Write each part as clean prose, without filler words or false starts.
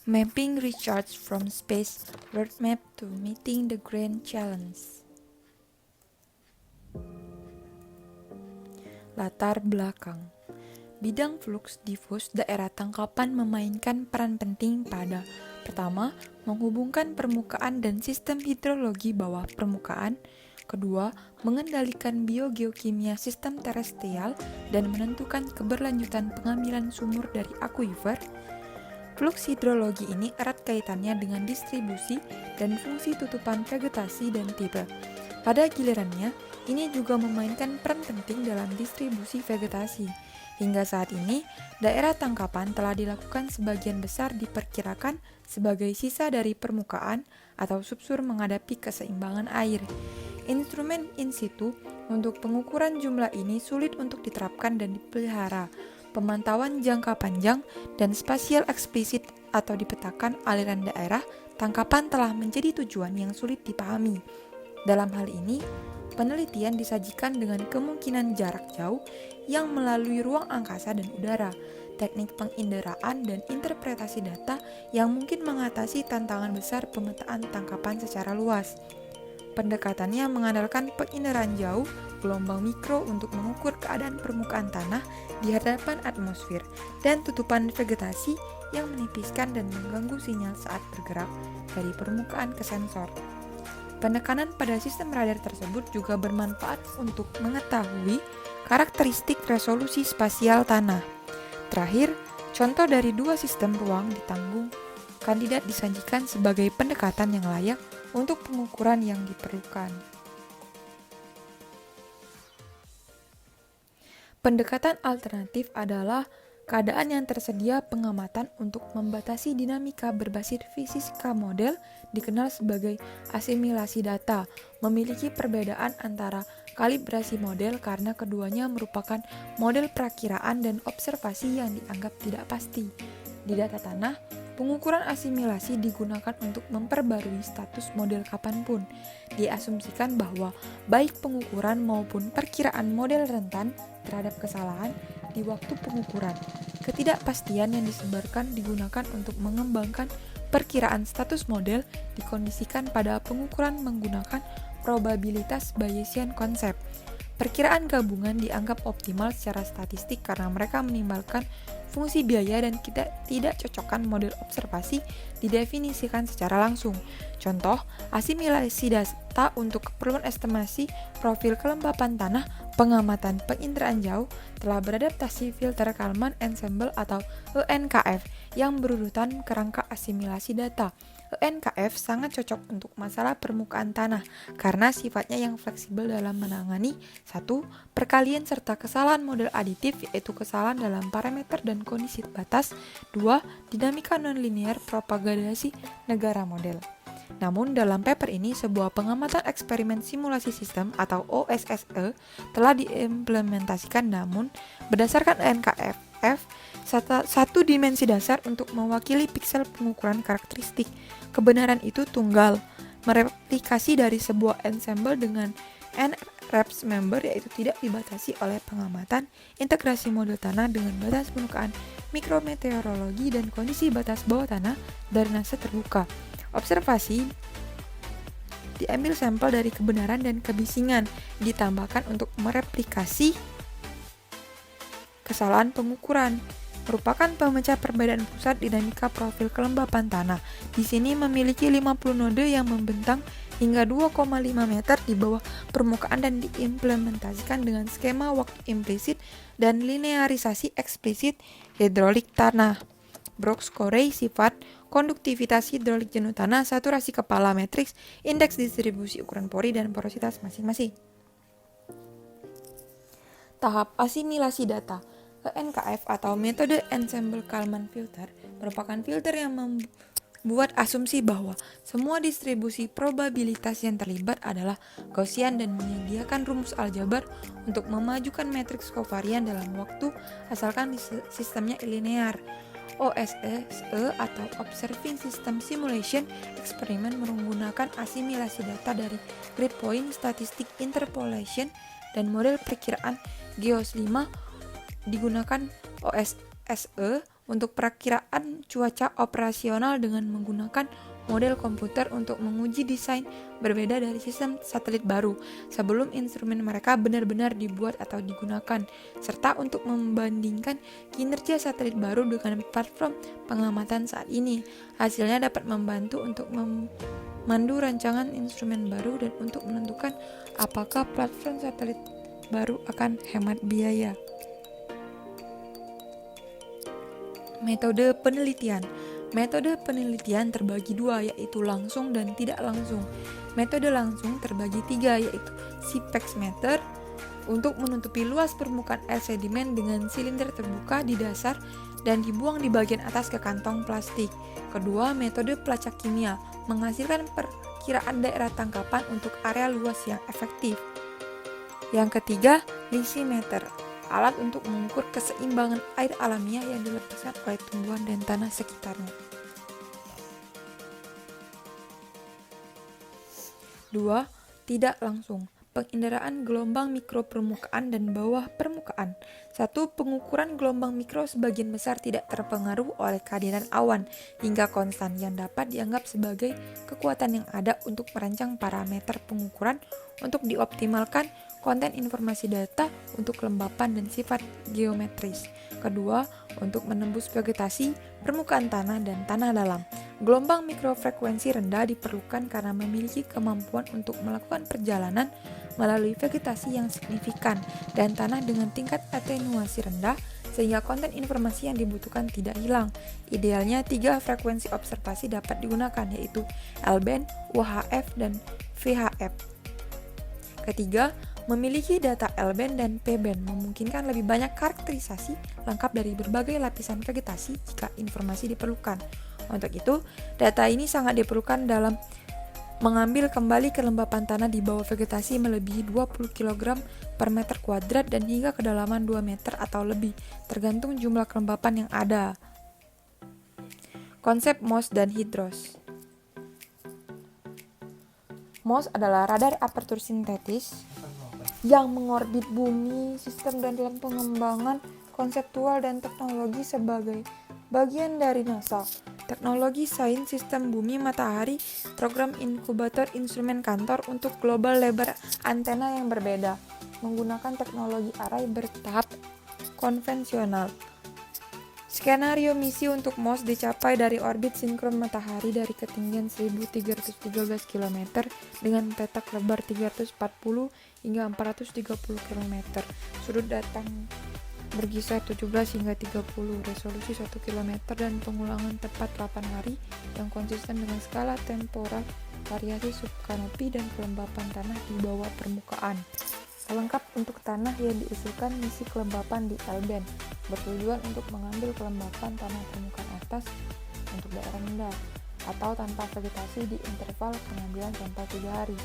Mapping Research from Space Roadmap to Meeting the Grand Challenge. Latar belakang. Bidang fluks difus daerah tangkapan memainkan peran penting pada pertama, menghubungkan permukaan dan sistem hidrologi bawah permukaan. Kedua, mengendalikan biogeokimia sistem terestrial dan menentukan keberlanjutan pengambilan sumur dari akuifer. Fluks hidrologi ini erat kaitannya dengan distribusi dan fungsi tutupan vegetasi dan tipe. Pada gilirannya, ini juga memainkan peran penting dalam distribusi vegetasi. Hingga saat ini, daerah tangkapan telah dilakukan sebagian besar diperkirakan sebagai sisa dari permukaan atau subsur menghadapi keseimbangan air. Instrumen in situ untuk pengukuran jumlah ini sulit untuk diterapkan dan dipelihara. Pemantauan jangka panjang dan spasial eksplisit atau dipetakan aliran daerah tangkapan telah menjadi tujuan yang sulit dipahami. Dalam hal ini, penelitian disajikan dengan kemungkinan jarak jauh yang melalui ruang angkasa dan udara, teknik penginderaan dan interpretasi data yang mungkin mengatasi tantangan besar pemetaan tangkapan secara luas. Pendekatannya mengandalkan penginderaan jauh, gelombang mikro untuk mengukur keadaan permukaan tanah di hadapan atmosfer, dan tutupan vegetasi yang menipiskan dan mengganggu sinyal saat bergerak dari permukaan ke sensor. Penekanan pada sistem radar tersebut juga bermanfaat untuk mengetahui karakteristik resolusi spasial tanah. Terakhir, contoh dari dua sistem ruang ditanggung kandidat disajikan sebagai pendekatan yang layak untuk pengukuran yang diperlukan. Pendekatan alternatif adalah keadaan yang tersedia pengamatan untuk membatasi dinamika berbasis fisika model dikenal sebagai asimilasi data, memiliki perbedaan antara kalibrasi model karena keduanya merupakan model perakiraan dan observasi yang dianggap tidak pasti. Di data tanah, pengukuran asimilasi digunakan untuk memperbarui status model kapanpun. Diasumsikan bahwa baik pengukuran maupun perkiraan model rentan terhadap kesalahan di waktu pengukuran. Ketidakpastian yang disebarkan digunakan untuk mengembangkan perkiraan status model dikondisikan pada pengukuran menggunakan probabilitas Bayesian konsep. Perkiraan gabungan dianggap optimal secara statistik karena mereka menimbulkan fungsi biaya dan tidak cocokkan model observasi didefinisikan secara langsung. Contoh, asimilasi data untuk keperluan estimasi profil kelembapan tanah, pengamatan penginderaan jauh telah beradaptasi filter Kalman Ensemble atau ENKF yang berurutan kerangka asimilasi data. ENKF sangat cocok untuk masalah permukaan tanah karena sifatnya yang fleksibel dalam menangani 1. Perkalian serta kesalahan model aditif yaitu kesalahan dalam parameter dan kondisi batas. 2. Dinamika nonlinear propagasi negara model. Namun dalam paper ini sebuah pengamatan eksperimen simulasi sistem atau OSSE telah diimplementasikan namun berdasarkan ENKF satu dimensi dasar untuk mewakili piksel pengukuran karakteristik. Kebenaran itu tunggal, mereplikasi dari sebuah ensemble dengan n-reps member yaitu tidak dibatasi oleh pengamatan integrasi model tanah dengan batas permukaan mikrometeorologi dan kondisi batas bawah tanah drainase terbuka. Observasi diambil sampel dari kebenaran dan kebisingan ditambahkan untuk mereplikasi kesalahan pengukuran. Merupakan pemecah perbedaan pusat dinamika profil kelembapan tanah. Di sini memiliki 50 node yang membentang hingga 2,5 meter di bawah permukaan dan diimplementasikan dengan skema waktu implisit dan linearisasi eksplisit hidrolik tanah. Brooks-Corey sifat konduktivitas hidrolik jenuh tanah, saturasi kepala matriks, indeks distribusi ukuran pori dan porositas masing-masing. Tahap asimilasi data. ENKF atau metode ensemble Kalman filter merupakan filter yang membuat asumsi bahwa semua distribusi probabilitas yang terlibat adalah Gaussian dan menyediakan rumus aljabar untuk memajukan matriks kovarian dalam waktu asalkan sistemnya linear. OSSE atau Observing System Simulation Experiment menggunakan asimilasi data dari grid point statistic interpolation dan model perkiraan GEOS 5 digunakan OSSE untuk perakiraan cuaca operasional dengan menggunakan model komputer untuk menguji desain berbeda dari sistem satelit baru sebelum instrumen mereka benar-benar dibuat atau digunakan, serta untuk membandingkan kinerja satelit baru dengan platform pengamatan saat ini. Hasilnya dapat membantu untuk memandu rancangan instrumen baru dan untuk menentukan apakah platform satelit baru akan hemat biaya. Metode penelitian. Metode penelitian terbagi dua, yaitu langsung dan tidak langsung. Metode langsung terbagi tiga, yaitu Seebeck-Meter untuk menutupi luas permukaan air sedimen dengan silinder terbuka di dasar dan dibuang di bagian atas ke kantong plastik. Kedua, metode pelacak kimia menghasilkan perkiraan daerah tangkapan untuk area luas yang efektif. Yang ketiga, Lysimeter, alat untuk mengukur keseimbangan air alamiah yang dilepaskan oleh tumbuhan dan tanah sekitarnya. 2. Tidak langsung, penginderaan gelombang mikro permukaan dan bawah permukaan. 1. Pengukuran gelombang mikro sebagian besar tidak terpengaruh oleh kehadiran awan hingga konstan yang dapat dianggap sebagai kekuatan yang ada untuk merancang parameter pengukuran untuk dioptimalkan konten informasi data untuk kelembapan dan sifat geometris. Kedua, untuk menembus vegetasi, permukaan tanah dan tanah dalam. Gelombang mikrofrekuensi rendah diperlukan karena memiliki kemampuan untuk melakukan perjalanan melalui vegetasi yang signifikan dan tanah dengan tingkat atenuasi rendah sehingga konten informasi yang dibutuhkan tidak hilang. Idealnya 3 frekuensi observasi dapat digunakan, yaitu L-band, UHF, dan VHF. Ketiga, memiliki data L-band dan P-band memungkinkan lebih banyak karakterisasi lengkap dari berbagai lapisan vegetasi jika informasi diperlukan. Untuk itu, data ini sangat diperlukan dalam mengambil kembali kelembapan tanah di bawah vegetasi melebihi 20 kg per meter kuadrat dan hingga kedalaman 2 meter atau lebih, tergantung jumlah kelembapan yang ada. Konsep MOS dan Hydros. MOS adalah radar apertur sintetis yang mengorbit bumi, sistem dan dalam pengembangan konseptual dan teknologi sebagai bagian dari NASA. Teknologi sains sistem bumi matahari, program inkubator instrumen kantor untuk global lebar antena yang berbeda, menggunakan teknologi array bertahap konvensional. Skenario misi untuk MOS dicapai dari orbit sinkron matahari dari ketinggian 1313 km dengan petak lebar 340 hingga 430 km. Sudut datang berkisar 17 hingga 30, resolusi 1 km dan pengulangan tepat 8 hari yang konsisten dengan skala temporal, variasi subkanopi dan kelembapan tanah di bawah permukaan. Lengkap untuk tanah yang diusulkan misi kelembapan di L-band, bertujuan untuk mengambil kelembapan tanah permukaan atas untuk daerah rendah atau tanpa vegetasi di interval pengambilan sampai 3 hari.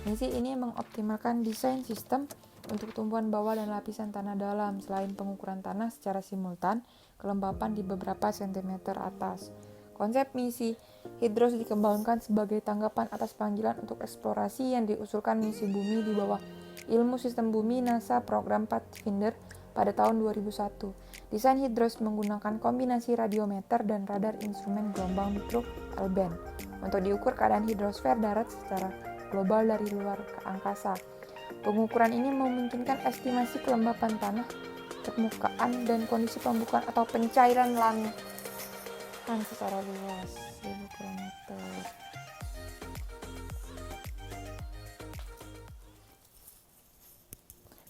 Misi ini mengoptimalkan desain sistem untuk tumbuhan bawah dan lapisan tanah dalam selain pengukuran tanah secara simultan, kelembapan di beberapa sentimeter atas. Konsep misi Hydros dikembangkan sebagai tanggapan atas panggilan untuk eksplorasi yang diusulkan misi bumi di bawah Ilmu Sistem Bumi NASA program Pathfinder pada tahun 2001. Desain Hydros menggunakan kombinasi radiometer dan radar instrumen gelombang mikro L-band untuk diukur keadaan hidrosfer darat secara global dari luar ke angkasa. Pengukuran ini memungkinkan estimasi kelembapan tanah, permukaan, dan kondisi pembukaan atau pencairan lautan secara luas 1000 km.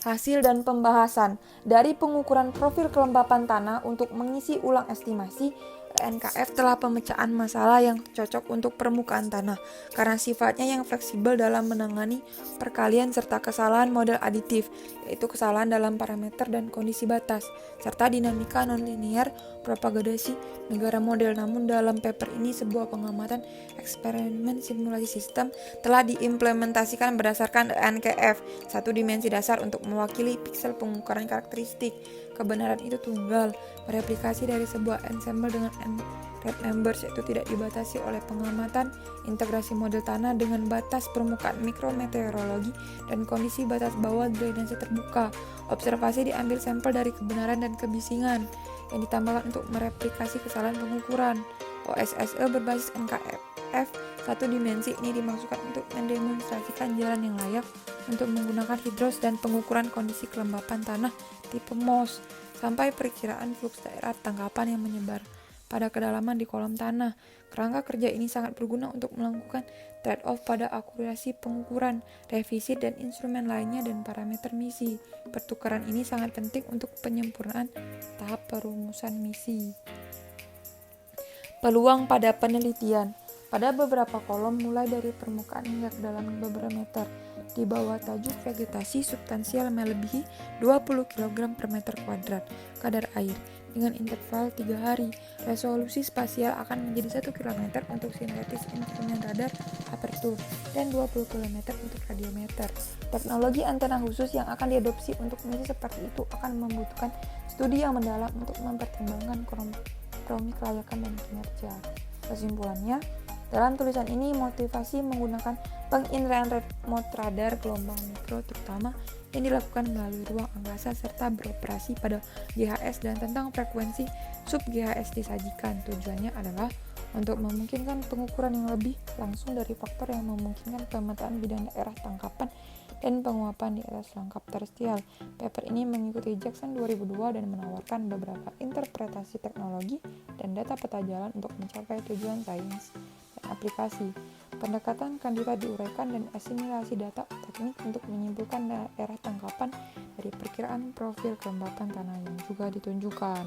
Hasil dan pembahasan dari pengukuran profil kelembapan tanah untuk mengisi ulang estimasi, NKF telah pemecahan masalah yang cocok untuk permukaan tanah karena sifatnya yang fleksibel dalam menangani perkalian serta kesalahan model aditif, yaitu kesalahan dalam parameter dan kondisi batas, serta dinamika nonlinear propagasi negara model. Namun dalam paper ini sebuah pengamatan eksperimen simulasi sistem telah diimplementasikan berdasarkan NKF, satu dimensi dasar untuk mewakili piksel pengukuran karakteristik. Kebenaran itu tunggal, mereplikasi dari sebuah ensemble dengan red members, yaitu tidak dibatasi oleh pengamatan integrasi model tanah dengan batas permukaan mikrometeorologi dan kondisi batas bawah drainase terbuka. Observasi diambil sampel dari kebenaran dan kebisingan. yang ditambahkan untuk mereplikasi kesalahan pengukuran. OSSE berbasis NKF satu dimensi ini dimaksudkan untuk mendemonstrasikan jalan yang layak untuk menggunakan hidros dan pengukuran kondisi kelembapan tanah tipe MOS sampai perkiraan fluks daerah tangkapan yang menyebar pada kedalaman di kolom tanah. Kerangka kerja ini sangat berguna untuk melakukan trade-off pada akurasi pengukuran, revisi, dan instrumen lainnya dan parameter misi. Pertukaran ini sangat penting untuk penyempurnaan tahap perumusan misi. Peluang pada penelitian. Pada beberapa kolom mulai dari permukaan hingga kedalaman beberapa meter, di bawah tajuk vegetasi substansial melebihi 20 kg per meter kuadrat kadar air dengan interval 3 hari. Resolusi spasial akan menjadi 1 km untuk sintetis instrumen radar apertur dan 20 km untuk radiometer. Teknologi antena khusus yang akan diadopsi untuk misi seperti itu akan membutuhkan studi yang mendalam untuk mempertimbangkan kompromi kelayakan dan kinerja. Kesimpulannya, dalam tulisan ini motivasi menggunakan pengindraan remote radar gelombang mikro terutama yang dilakukan melalui ruang angkasa serta beroperasi pada GHS dan tentang frekuensi sub GHS disajikan. Tujuannya adalah untuk memungkinkan pengukuran yang lebih langsung dari faktor yang memungkinkan pemetaan bidang daerah tangkapan dan penguapan di atas lengkap terestrial. Paper ini mengikuti Jackson 2002 dan menawarkan beberapa interpretasi teknologi dan data peta jalan untuk mencapai tujuan sains dan aplikasi. Pendekatan kandidat diuraikan dan asimilasi data teknik untuk menyimpulkan daerah tangkapan dari perkiraan profil kelembapan tanah yang juga ditunjukkan.